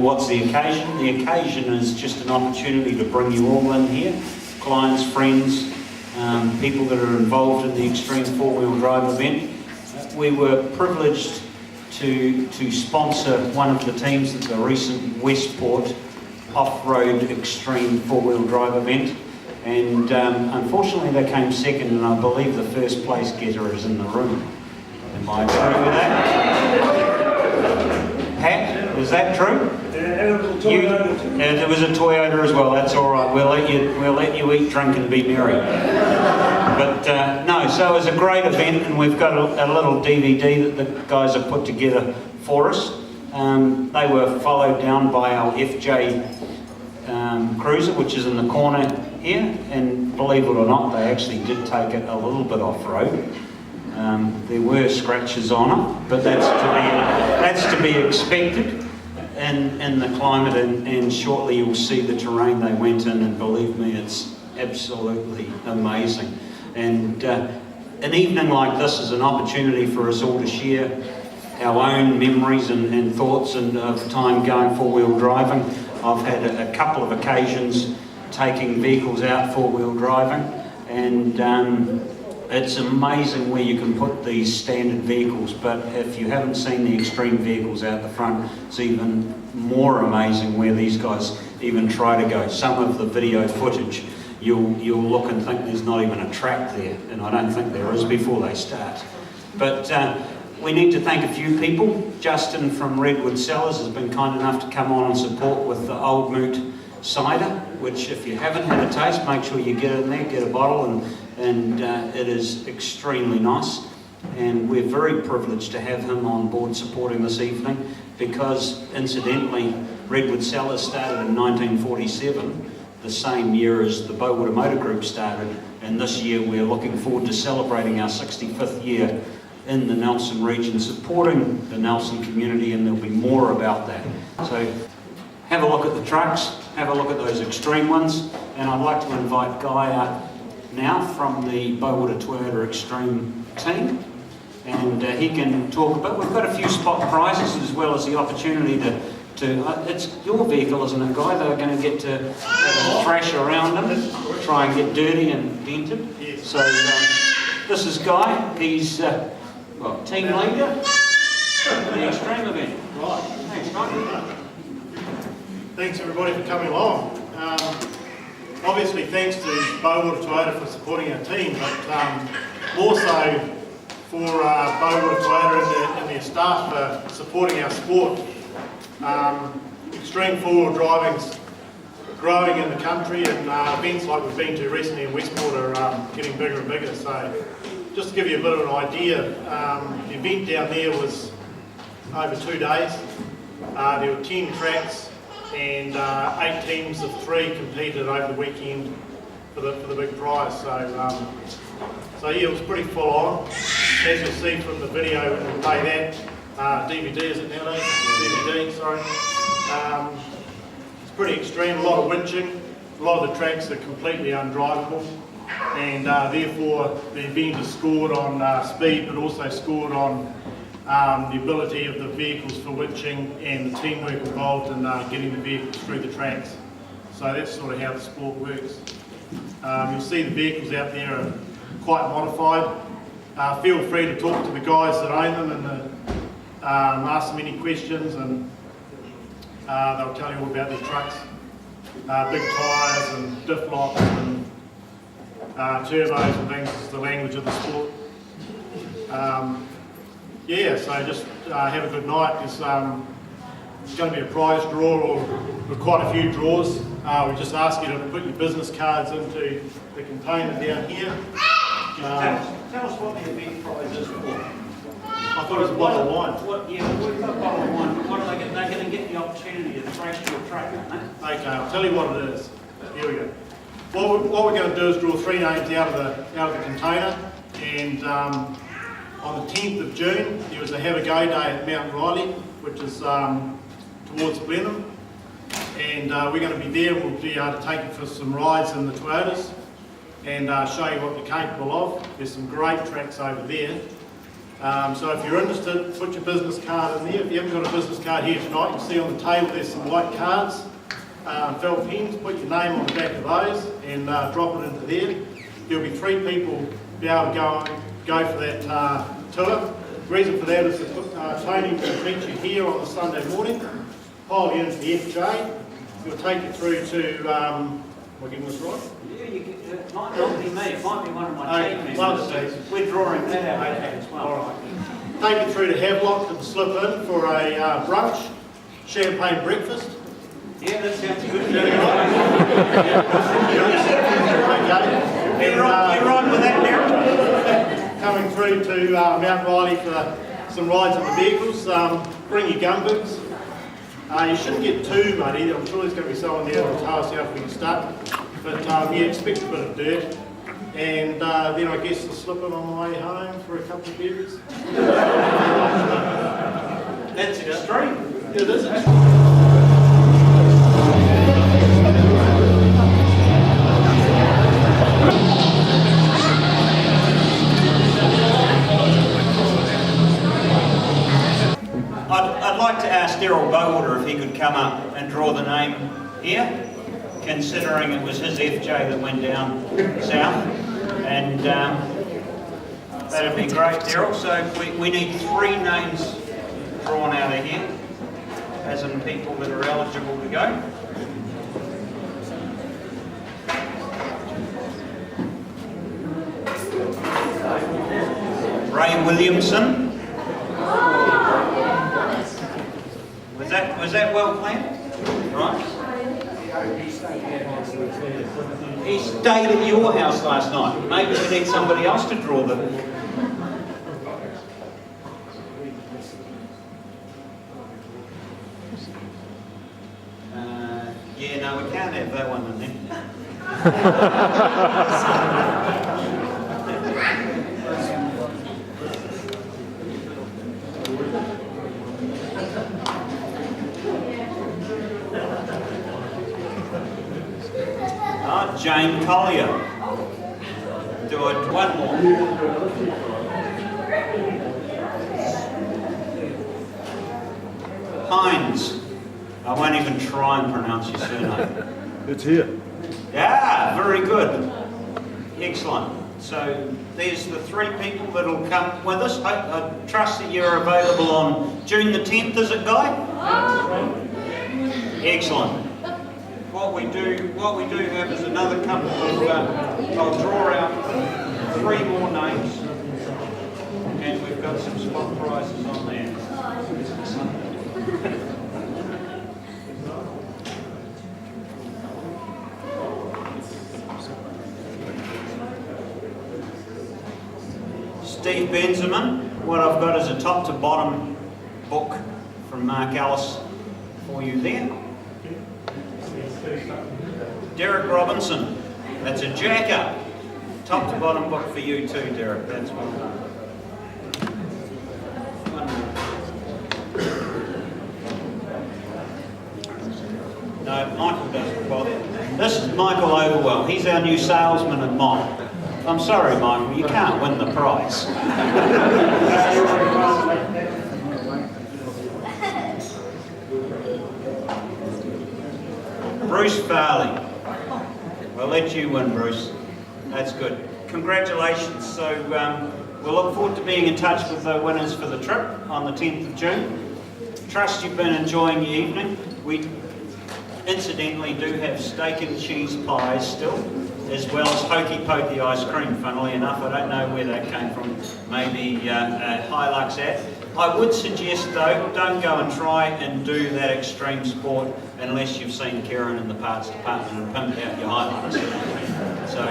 what's the occasion? The occasion is just an opportunity to bring you all in here, clients, friends, people that are involved in the Extreme Four-Wheel Drive event. We were privileged to sponsor one of the teams at the recent Westport off-road extreme four-wheel drive event, and unfortunately they came second, and I believe the first place getter is in the room. Am I true with that? Pat, is that true? Yeah, it was a Toyota too. And it was a Toyota as well. That's all right. We'll let you eat, drink, and be merry. But no, so it was a great event, and we've got a little DVD that the guys have put together for us. They were followed down by our FJ Cruiser, which is in the corner here, and believe it or not, they actually did take it a little bit off-road. There were scratches on it, but that's to be expected in the climate, and shortly you'll see the terrain they went in, and believe me, it's absolutely amazing. And an evening like this is an opportunity for us all to share our own memories and thoughts of time going four-wheel driving. I've had a couple of occasions taking vehicles out four-wheel driving, and it's amazing where you can put these standard vehicles, but if you haven't seen the extreme vehicles out the front, it's even more amazing where these guys even try to go. Some of the video footage, you'll look and think there's not even a track there, and I don't think there is before they start. But we need to thank a few people. Justin from Redwood Cellars has been kind enough to come on and support with the Old Moot cider, which if you haven't had a taste, make sure you get in there, get a bottle, and it is extremely nice. And we're very privileged to have him on board supporting this evening, because incidentally, Redwood Cellars started in 1947, the same year as the Bowater Motor Group started, and this year we're looking forward to celebrating our 65th year in the Nelson region, supporting the Nelson community, and there'll be more about that. So have a look at the trucks, have a look at those extreme ones, and I'd like to invite Guy up now from the Bowater Toyota Extreme team, and he can talk a bit. We've got a few spot prizes as well as the opportunity to it's your vehicle, isn't it, Guy? They're going to get to thrash around them, try and get dirty and dented. Yes. So this is Guy. He's team leader for the extreme event. Right. Thanks, Guy. Thanks everybody for coming along. Obviously thanks to Bowater Toyota for supporting our team, but more so for Bowater Toyota and their staff for supporting our sport. Extreme four-wheel driving's growing in the country, and events like we've been to recently in Westport are getting bigger and bigger. So just to give you a bit of an idea, the event down there was over 2 days. There were 10 tracks, and 8 teams of 3 competed over the weekend for the big prize. So yeah, it was pretty full on. As you'll see from the video, we'll play that. DVD, is it nowadays? DVD, sorry. It's pretty extreme, a lot of winching. A lot of the tracks are completely undrivable, and therefore the event is scored on speed, but also scored on the ability of the vehicles for winching and the teamwork involved in getting the vehicles through the tracks. So that's sort of how the sport works. You'll see the vehicles out there are quite modified. Feel free to talk to the guys that own them and ask them any questions, and they'll tell you all about their trucks. Big tyres and diff locks and turbos and things is the language of the sport. Yeah, so just have a good night. It's going to be a prize draw, or quite a few draws. We just ask you to put your business cards into the container down here. Tell us what the event prize is for. I thought it was a bottle of wine. We've got a bottle of wine. What are they getting? They're going to get the opportunity to thrash your truck, aren't they? Okay, I'll tell you what it is. Here we go. What we're going to do is draw 3 names out of the container, and on the 10th of June there was a Have a Go Day at Mount Riley, which is towards Blenheim, and we're going to be there. We'll be able to take you for some rides in the Toyotas and show you what they're capable of. There's some great tracks over there. So if you're interested, put your business card in there. If you haven't got a business card here tonight, you can see on the table there's some white cards, felt pens. Put your name on the back of those and drop it into there. There'll be 3 people be able to go for that tour. The reason for that is that Tony will meet you here on the Sunday morning, pile you into the FJ. He'll take you through to, am I getting this right? Yeah, it might not be me, it might be one of my team members. Well, We're drawing that out as well. All right. Take you through to Havelock to slip in for a brunch, champagne breakfast. Yeah, that sounds good. Okay. You're right with that, Darren? Coming through to Mount Riley for some rides on the vehicles. Bring your gumboots. You shouldn't get too muddy. I'm sure there's going to be someone there to tell us how we can start. But yeah, expect a bit of dirt. And then I guess I'll slip in on the way home for a couple of beers. That's extreme. Yeah, it is extreme. I'd like to ask Bowater if he could come up and draw the name here, considering it was his FJ that went down south. And that'd be great, Daryl. So we need 3 names drawn out of here, as in people that are eligible to go. Ray Williamson. Was that well planned? Right. He stayed at your house last night. Maybe we need somebody else to draw them. Yeah, no, we can't have that one in there. Jane Collier. Do it one more. Hines. I won't even try and pronounce your surname. It's here. Yeah, very good. Excellent. So there's the 3 people that will come with us. I trust that you're available on June the 10th, is it, Guy? Excellent. What we do have is another couple of, I'll draw out 3 more names, and we've got some spot prizes on there. Steve Benjamin, what I've got is a top to bottom book from Mark Ellis for you there. Derek Robinson, that's a jack-up. Top to bottom book for you too, Derek. That's one. No, Michael doesn't bother. This is Michael Overwell. He's our new salesman at Mott. I'm sorry, Michael, you can't win the prize. Bruce Farley. We'll let you win, Bruce. That's good. Congratulations. So we'll look forward to being in touch with the winners for the trip on the 10th of June. Trust you've been enjoying the evening. We incidentally do have steak and cheese pies still, as well as hokey pokey ice cream, funnily enough. I don't know where that came from. Maybe Hilux ad. I would suggest though, don't go and try and do that extreme sport unless you've seen Karen in the parts department and pumped out your Hilux. So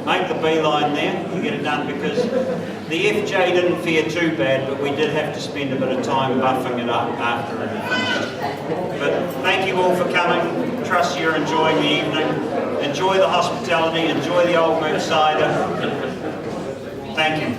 make the beeline there, you get it done, because the FJ didn't fare too bad, but we did have to spend a bit of time buffing it up after it finished. But thank you all for coming. Trust you're enjoying the evening. Enjoy the hospitality, enjoy the old mood cider. Thank you.